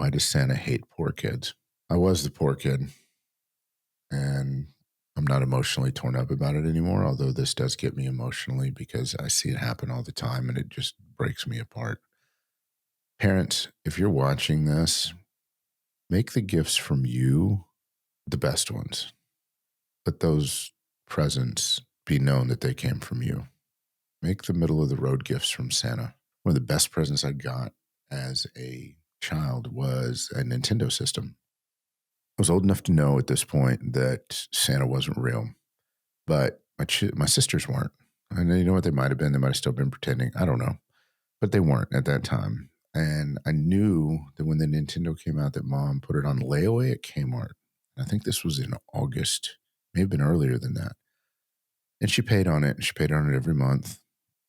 Why does Santa hate poor kids? I was the poor kid, and I'm not emotionally torn up about it anymore, although this does get me emotionally because I see it happen all the time and it just breaks me apart. Parents, if you're watching this, make the gifts from you the best ones. Let those presents be known that they came from you. Make the middle of the road gifts from Santa. One of the best presents I got as a child was a Nintendo system. I was old enough to know at this point that Santa wasn't real, but my sisters weren't. And you know what? They might have been. They might have still been pretending. I don't know, but they weren't at that time. And I knew that when the Nintendo came out, that Mom put it on layaway at Kmart. I think this was in August, may have been earlier than that. And she paid on it. She paid on it every month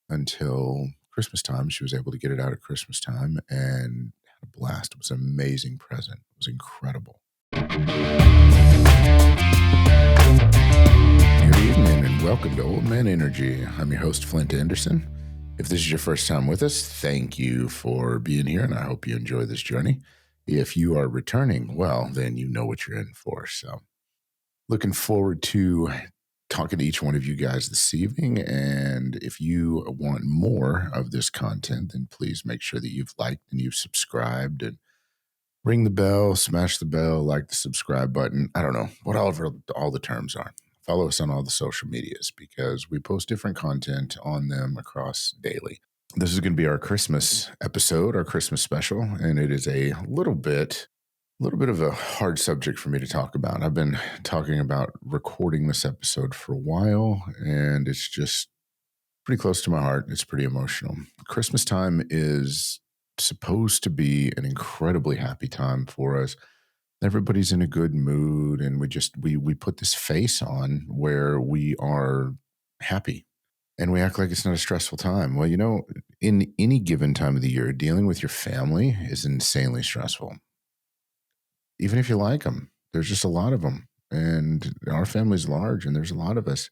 until Christmas time. She was able to get it out at Christmas time and had a blast. It was an amazing present. It was incredible. Good evening and welcome to Old Man Energy. I'm your host, Flint Anderson. If this is your first time with us, thank you for being here, and I hope you enjoy this journey. If you are returning, well, then you know what you're in for. So looking forward to talking to each one of you guys this evening. And if you want more of this content, then please make sure that you've liked and you've subscribed and ring the bell, smash the bell, like the subscribe button. I don't know, whatever all the terms are. Follow us on all the social medias because we post different content on them across daily. This is going to be our Christmas episode, our Christmas special, and it is a little bit of a hard subject for me to talk about. I've been talking about recording this episode for a while, and it's just pretty close to my heart. It's pretty emotional. Christmas time is supposed to be an incredibly happy time for us. Everybody's in a good mood, and we put this face on where we are happy. And we act like it's not a stressful time. Well, in any given time of the year, dealing with your family is insanely stressful. Even if you like them, there's just a lot of them. And our family's large, and there's a lot of us.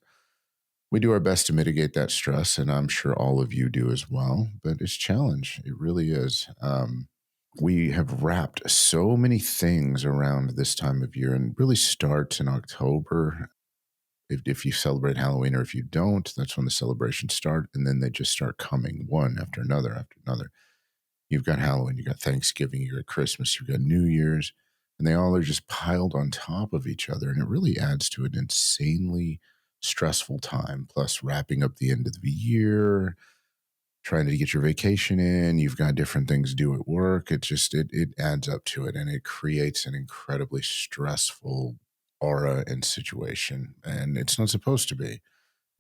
We do our best to mitigate that stress, and I'm sure all of you do as well. But it's a challenge. It really is. We have wrapped so many things around this time of year, and really starts in October. If you celebrate Halloween or if you don't, that's when the celebrations start. And then they just start coming one after another after another. You've got Halloween, you've got Thanksgiving, you've got Christmas, you've got New Year's, and they all are just piled on top of each other. And it really adds to an insanely stressful time. Plus, wrapping up the end of the year, trying to get your vacation in, you've got different things to do at work. It adds up to it, and it creates an incredibly stressful aura and situation, and it's not supposed to be.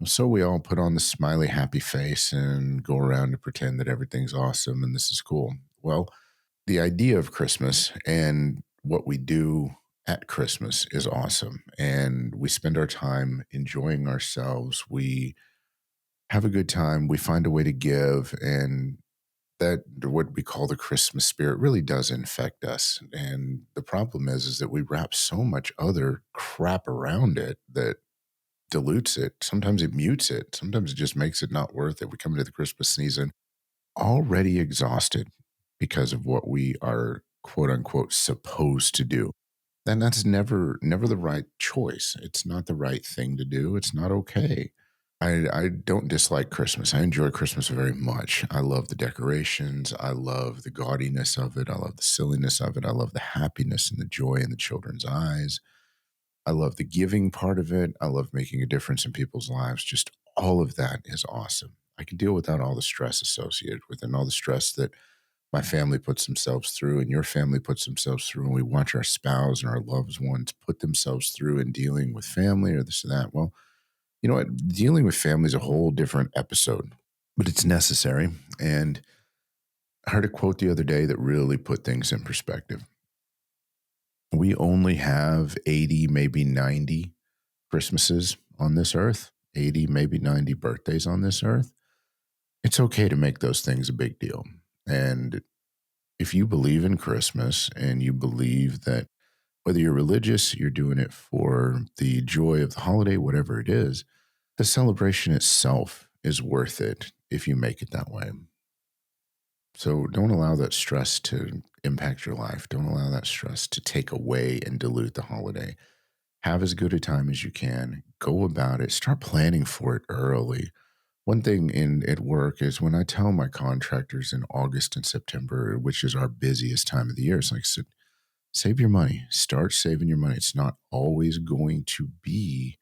So we all put on the smiley, happy face and go around and pretend that everything's awesome and this is cool. Well, the idea of Christmas and what we do at Christmas is awesome, and we spend our time enjoying ourselves. We have a good time. We find a way to give, and that what we call the Christmas spirit really does infect us. And the problem is that we wrap so much other crap around it that dilutes it. Sometimes it mutes it. Sometimes it just makes it not worth it. We come into the Christmas season already exhausted because of what we are quote unquote supposed to do. And that's never the right choice. It's not the right thing to do. It's not okay. I don't dislike Christmas. I enjoy Christmas very much. I love the decorations. I love the gaudiness of it. I love the silliness of it. I love the happiness and the joy in the children's eyes. I love the giving part of it. I love making a difference in people's lives. Just all of that is awesome. I can deal without all the stress associated with it and all the stress that my family puts themselves through and your family puts themselves through. And we watch our spouse and our loved ones put themselves through in dealing with family or this or that. Well, you know what? Dealing with family is a whole different episode, but it's necessary. And I heard a quote the other day that really put things in perspective. We only have 80, maybe 90 Christmases on this earth, 80, maybe 90 birthdays on this earth. It's okay to make those things a big deal. And if you believe in Christmas and you believe that whether you're religious, you're doing it for the joy of the holiday, whatever it is, the celebration itself is worth it if you make it that way. So don't allow that stress to impact your life. Don't allow that stress to take away and dilute the holiday. Have as good a time as you can. Go about it. Start planning for it early. One thing in at work is when I tell my contractors in August and September, which is our busiest time of the year, it's like save your money. Start saving your money. It's not always going to be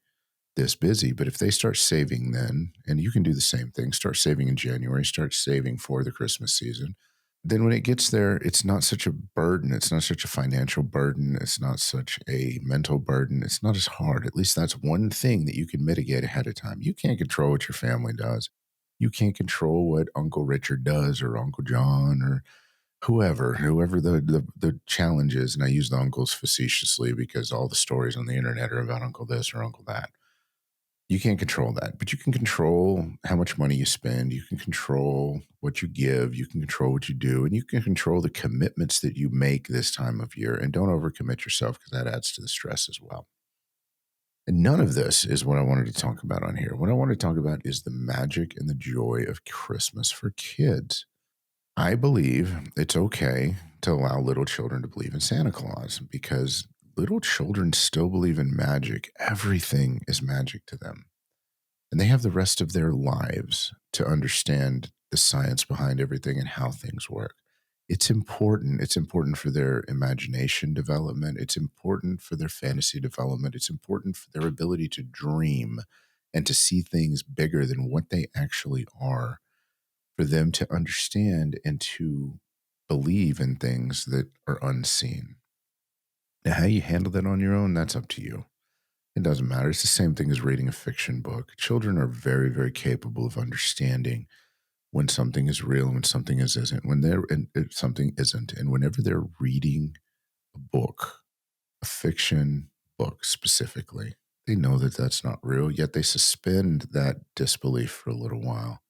this busy, but if they start saving then, and you can do the same thing, start saving in January, start saving for the Christmas season. Then when it gets there, it's not such a burden. It's not such a financial burden. It's not such a mental burden. It's not as hard. At least that's one thing that you can mitigate ahead of time. You can't control what your family does. You can't control what Uncle Richard does or Uncle John or whoever the challenge is. And I use the uncles facetiously because all the stories on the internet are about Uncle this or Uncle that. You can't control that, but you can control how much money you spend. You can control what you give. You can control what you do, and you can control the commitments that you make this time of year. And don't overcommit yourself because that adds to the stress as well. And none of this is what I wanted to talk about on here. What I want to talk about is the magic and the joy of Christmas for kids. I believe it's okay to allow little children to believe in Santa Claus because little children still believe in magic. Everything is magic to them. And they have the rest of their lives to understand the science behind everything and how things work. It's important. It's important for their imagination development. It's important for their fantasy development. It's important for their ability to dream and to see things bigger than what they actually are, for them to understand and to believe in things that are unseen. Now, how you handle that on your own, that's up to you. It doesn't matter. It's the same thing as reading a fiction book. Children are very, very capable of understanding when something is real and when something isn't. When they're and if something isn't, and whenever they're reading a book, a fiction book specifically, they know that that's not real. Yet they suspend that disbelief for a little while,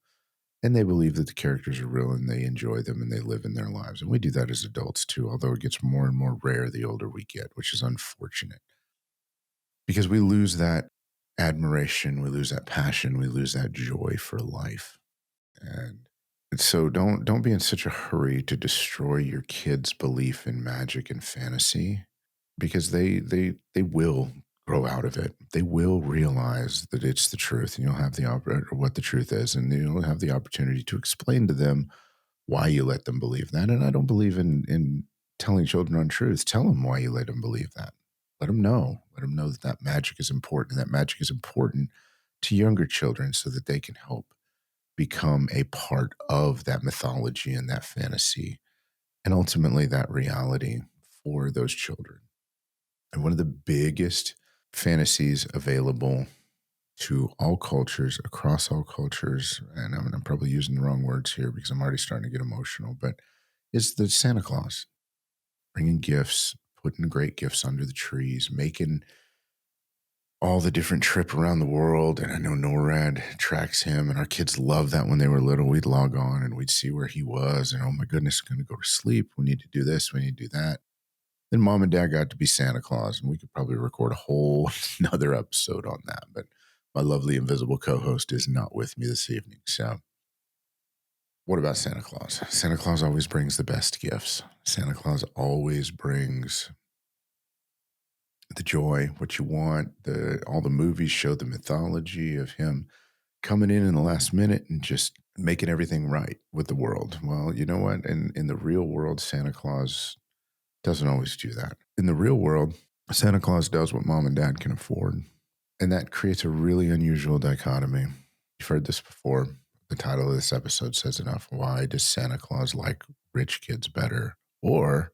and they believe that the characters are real and they enjoy them and they live in their lives. And we do that as adults too. Although it gets more and more rare the older we get, which is unfortunate because we lose that admiration, we lose that passion, we lose that joy for life. And so don't be in such a hurry to destroy your kids' belief in magic and fantasy because they will grow out of it. They will realize that it's the truth, and you'll have the or what the truth is, and you'll have the opportunity to explain to them why you let them believe that. And I don't believe in telling children untruths. Tell them why you let them believe that. Let them know. Let them know that that magic is important. That magic is important to younger children so that they can help become a part of that mythology and that fantasy and ultimately that reality for those children. And one of the biggest fantasies available to all cultures, across all cultures, and I'm probably using the wrong words here because I'm already starting to get emotional, but is the Santa Claus bringing gifts, putting great gifts under the trees, making all the different trip around the world. And I know NORAD tracks him, and our kids loved that when they were little. We'd log on and we'd see where he was, and oh my goodness, going to go to sleep. We need to do this. We need to do that. Then mom and dad got to be Santa Claus, and we could probably record a whole another episode on that. But my lovely invisible co-host is not with me this evening. So what about Santa Claus? Santa Claus always brings the best gifts. Santa Claus always brings the joy, what you want. All the movies show the mythology of him coming in the last minute and just making everything right with the world. Well, you know what? In the real world, Santa Claus doesn't always do that. In the real world, Santa Claus does what mom and dad can afford. And that creates a really unusual dichotomy. You've heard this before. The title of this episode says enough. Why does Santa Claus like rich kids better? Or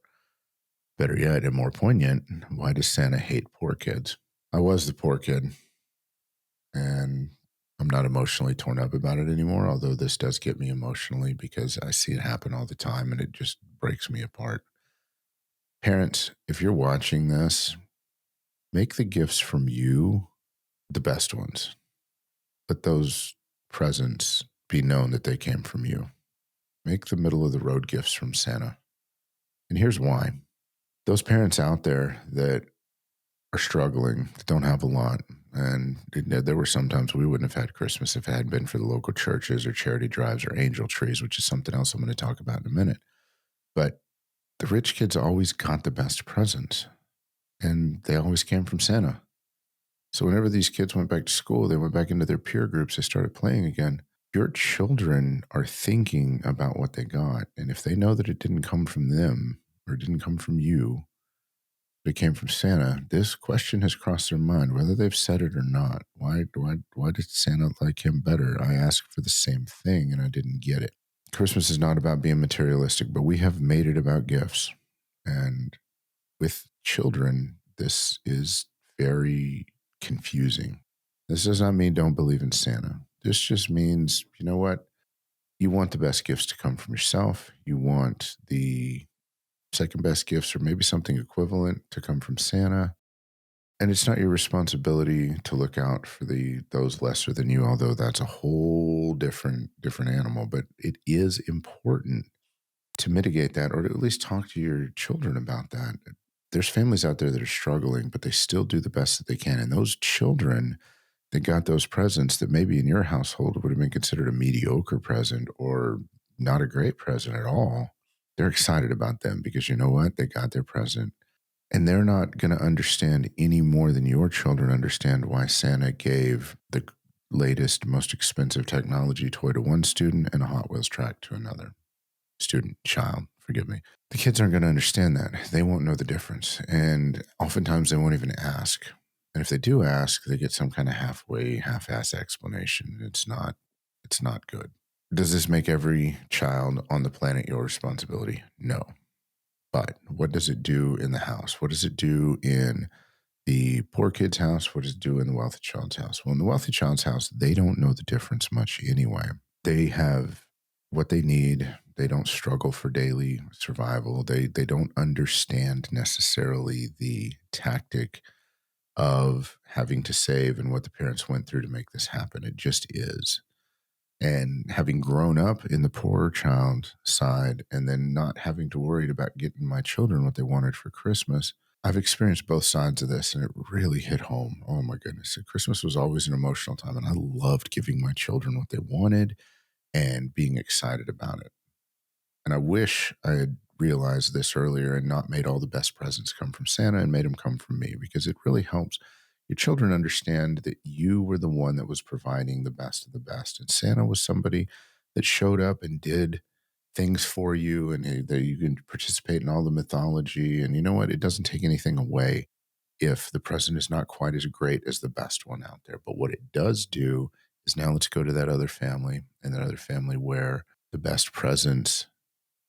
better yet, and more poignant, why does Santa hate poor kids? I was the poor kid, and I'm not emotionally torn up about it anymore, although this does get me emotionally because I see it happen all the time and it just breaks me apart. Parents, if you're watching this, make the gifts from you the best ones. Let those presents be known that they came from you. Make the middle of the road gifts from Santa. And here's why. Those parents out there that are struggling, that don't have a lot, And there were some times we wouldn't have had Christmas if it hadn't been for the local churches or charity drives or angel trees, which is something else I'm going to talk about in a minute. But the rich kids always got the best presents, and they always came from Santa. So whenever these kids went back to school, they went back into their peer groups, they started playing again. Your children are thinking about what they got. And if they know that it didn't come from them or didn't come from you, but it came from Santa, this question has crossed their mind, whether they've said it or not. Why did Santa like him better? I asked for the same thing and I didn't get it. Christmas is not about being materialistic, but we have made it about gifts. And with children, this is very confusing. This does not mean don't believe in Santa. This just means, you know what? You want the best gifts to come from yourself. You want the second best gifts or maybe something equivalent to come from Santa. And it's not your responsibility to look out for those lesser than you, although that's a whole different animal. But it is important to mitigate that or to at least talk to your children about that. There's families out there that are struggling, but they still do the best that they can. And those children that got those presents that maybe in your household would have been considered a mediocre present or not a great present at all, they're excited about them because you know what? They got their present. And they're not going to understand any more than your children understand why Santa gave the latest, most expensive technology toy to one student and a Hot Wheels track to another child, forgive me. The kids aren't going to understand that. They won't know the difference. And oftentimes they won't even ask. And if they do ask, they get some kind of half-ass explanation. It's not good. Does this make every child on the planet your responsibility? No. But what does it do in the house? What does it do in the poor kid's house? What does it do in the wealthy child's house? Well, in the wealthy child's house, they don't know the difference much anyway. They have what they need. They don't struggle for daily survival. They don't understand necessarily the tactic of having to save and what the parents went through to make this happen. It just is. And having grown up in the poorer child side and then not having to worry about getting my children what they wanted for Christmas, I've experienced both sides of this and it really hit home. Oh my goodness. Christmas was always an emotional time and I loved giving my children what they wanted and being excited about it. And I wish I had realized this earlier and not made all the best presents come from Santa and made them come from me because it really helps your children understand that you were the one that was providing the best of the best. And Santa was somebody that showed up and did things for you and that you can participate in all the mythology. And you know what? It doesn't take anything away if the present is not quite as great as the best one out there. But what it does do is now let's go to that other family and that other family where the best presents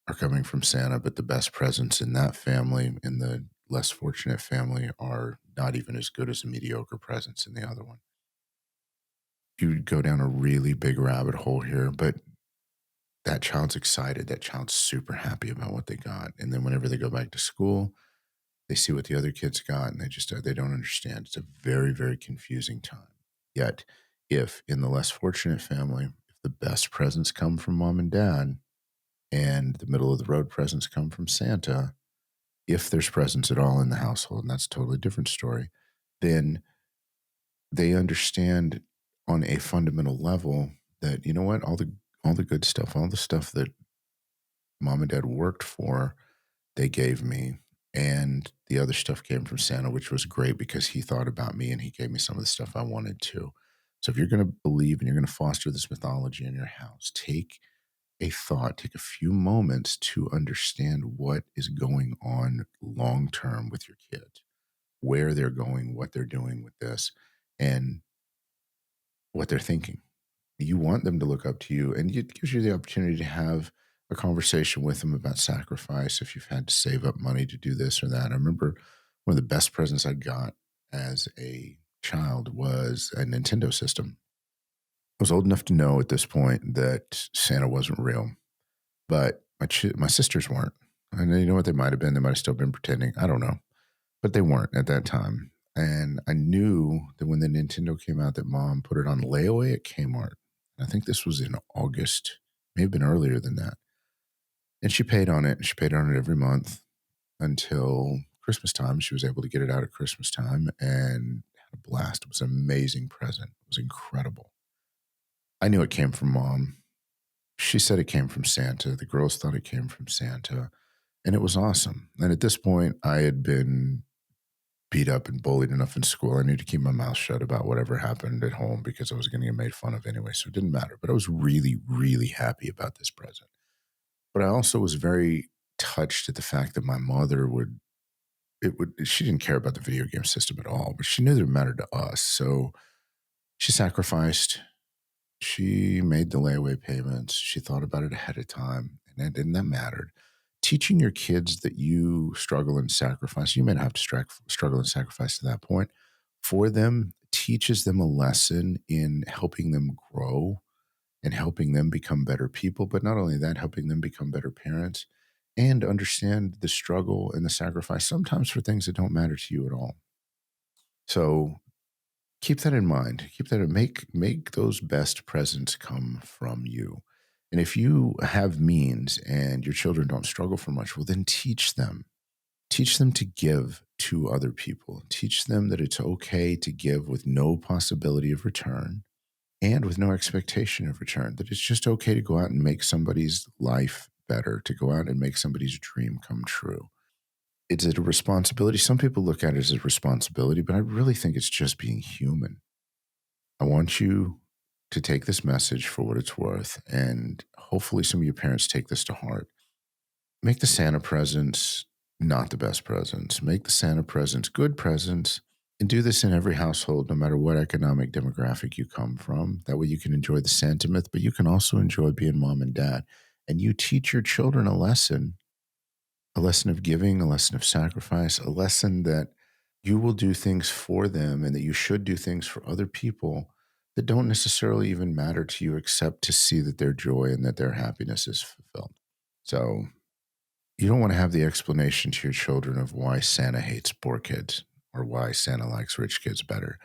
are coming from Santa, but the best presents in that family, in the less fortunate family, are not even as good as the mediocre presents in the other one. You go down a really big rabbit hole here, but that child's excited. That child's super happy about what they got. And then whenever they go back to school, they see what the other kids got and they don't understand. It's a very, very confusing time. Yet, if in the less fortunate family, if the best presents come from mom and dad and the middle of the road presents come from Santa, if there's presents at all in the household, and that's a totally different story, then they understand on a fundamental level that, you know what, all the good stuff, all the stuff that mom and dad worked for, they gave me. And the other stuff came from Santa, which was great because he thought about me and he gave me some of the stuff I wanted to. So if you're going to believe and you're going to foster this mythology in your house, take a few moments to understand what is going on long term with your kids, where they're going, what they're doing with this, and what they're thinking. You want them to look up to you, and it gives you the opportunity to have a conversation with them about sacrifice if you've had to save up money to do this or that. I remember one of the best presents I got as a child was a Nintendo system. I was old enough to know at this point that Santa wasn't real, but my sisters weren't. And you know what? They might have been. They might have still been pretending. I don't know. But they weren't at that time. And I knew that when the Nintendo came out that mom put it on layaway at Kmart. I think this was in August, may have been earlier than that. And she paid on it. She paid on it every month until Christmas time. She was able to get it out at Christmas time and had a blast. It was an amazing present. It was incredible. I knew it came from mom. She said it came from Santa. The girls thought it came from Santa. And it was awesome. And at this point, I had been beat up and bullied enough in school. I needed to keep my mouth shut about whatever happened at home because I was going to get made fun of anyway. So it didn't matter. But I was really, really happy about this present. But I also was very touched at the fact that my mother she didn't care about the video game system at all, but she knew that it mattered to us. So she sacrificed. She made the layaway payments. She thought about it ahead of time, and that mattered. Teaching your kids that you struggle and sacrifice, you may not have to struggle and sacrifice to that point. For them, teaches them a lesson in helping them grow and helping them become better people. But not only that, helping them become better parents and understand the struggle and the sacrifice, sometimes for things that don't matter to you at all. So keep that in mind. Keep that in make those best presents come from you. And if you have means and your children don't struggle for much, well, then teach them. Teach them to give to other people. Teach them that it's okay to give with no possibility of return and with no expectation of return, that it's just okay to go out and make somebody's life better, to go out and make somebody's dream come true. Is it a responsibility? Some people look at it as a responsibility, but I really think it's just being human. I want you to take this message for what it's worth, and hopefully some of your parents take this to heart. Make the Santa presents not the best presents. Make the Santa presents good presents, and do this in every household, no matter what economic demographic you come from. That way you can enjoy the Santa myth, but you can also enjoy being mom and dad. And you teach your children a lesson of giving, a lesson of sacrifice, a lesson that you will do things for them and that you should do things for other people that don't necessarily even matter to you except to see that their joy and that their happiness is fulfilled. So you don't want to have the explanation to your children of why Santa hates poor kids or why Santa likes rich kids better.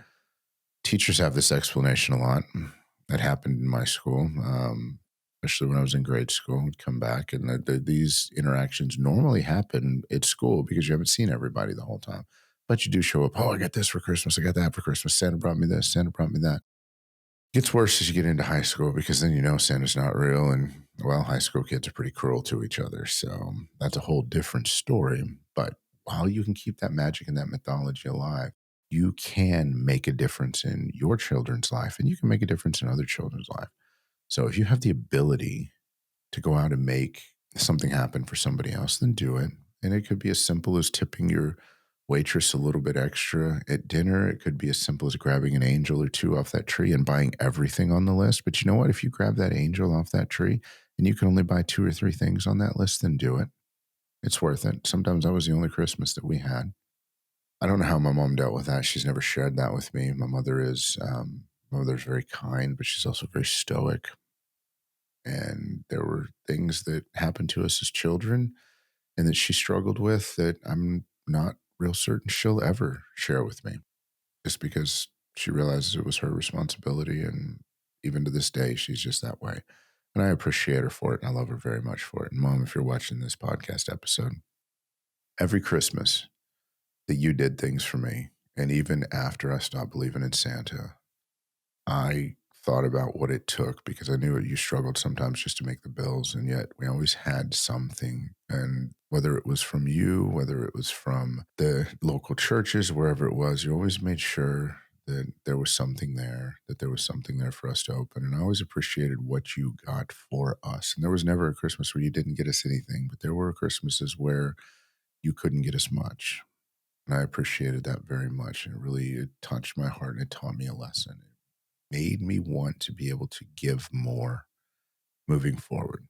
Teachers have this explanation a lot. That happened in my school, especially when I was in grade school. I'd come back, and these interactions normally happen at school because you haven't seen everybody the whole time. But you do show up. Oh, I got this for Christmas. I got that for Christmas. Santa brought me this. Santa brought me that. It gets worse as you get into high school because then you know Santa's not real. And, well, high school kids are pretty cruel to each other. So that's a whole different story. But while you can keep that magic and that mythology alive, you can make a difference in your children's life and you can make a difference in other children's life. So if you have the ability to go out and make something happen for somebody else, then do it. And it could be as simple as tipping your waitress a little bit extra at dinner. It could be as simple as grabbing an angel or two off that tree and buying everything on the list. But you know what? If you grab that angel off that tree and you can only buy 2 or 3 things on that list, then do it. It's worth it. Sometimes that was the only Christmas that we had. I don't know how my mom dealt with that. She's never shared that with me. My mother's very kind, but she's also very stoic. And there were things that happened to us as children and that she struggled with that I'm not real certain she'll ever share with me, just because she realizes it was her responsibility. And even to this day, she's just that way. And I appreciate her for it. And I love her very much for it. And Mom, if you're watching this podcast episode, every Christmas that you did things for me, and even after I stopped believing in Santa, I thought about what it took because I knew you struggled sometimes just to make the bills. And yet we always had something. And whether it was from you, whether it was from the local churches, wherever it was, you always made sure that there was something there, that there was something there for us to open. And I always appreciated what you got for us. And there was never a Christmas where you didn't get us anything, but there were Christmases where you couldn't get us much. And I appreciated that very much. And it touched my heart and it taught me a lesson. It made me want to be able to give more moving forward.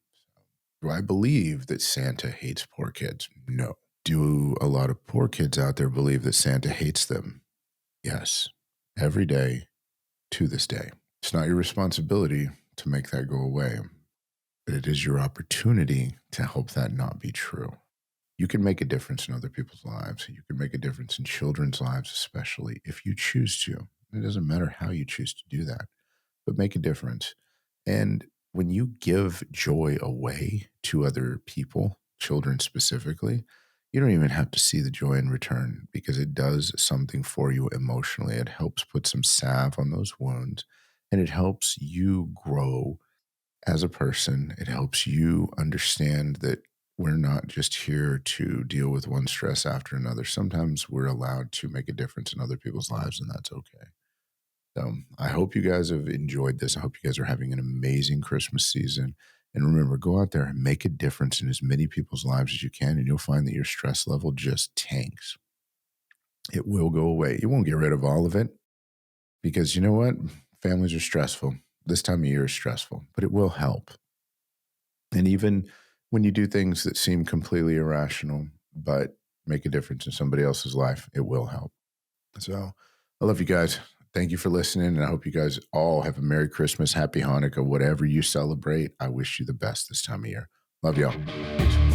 Do I believe that Santa hates poor kids? No. Do a lot of poor kids out there believe that Santa hates them? Yes. Every day to this day. It's not your responsibility to make that go away, but it is your opportunity to help that not be true. You can make a difference in other people's lives. You can make a difference in children's lives, especially if you choose to. It doesn't matter how you choose to do that, but make a difference. And when you give joy away to other people, children specifically, You don't even have to see the joy in return because it does something for you emotionally. It helps put some salve on those wounds and it helps you grow as a person. It helps you understand that we're not just here to deal with one stress after another. Sometimes we're allowed to make a difference in other people's lives, and that's okay. So I hope you guys have enjoyed this. I hope you guys are having an amazing Christmas season. And remember, go out there and make a difference in as many people's lives as you can, and you'll find that your stress level just tanks. It will go away. You won't get rid of all of it because you know what? Families are stressful. This time of year is stressful, but it will help. And even when you do things that seem completely irrational, but make a difference in somebody else's life, it will help. So I love you guys. Thank you for listening. And I hope you guys all have a Merry Christmas, Happy Hanukkah, whatever you celebrate. I wish you the best this time of year. Love y'all. Peace.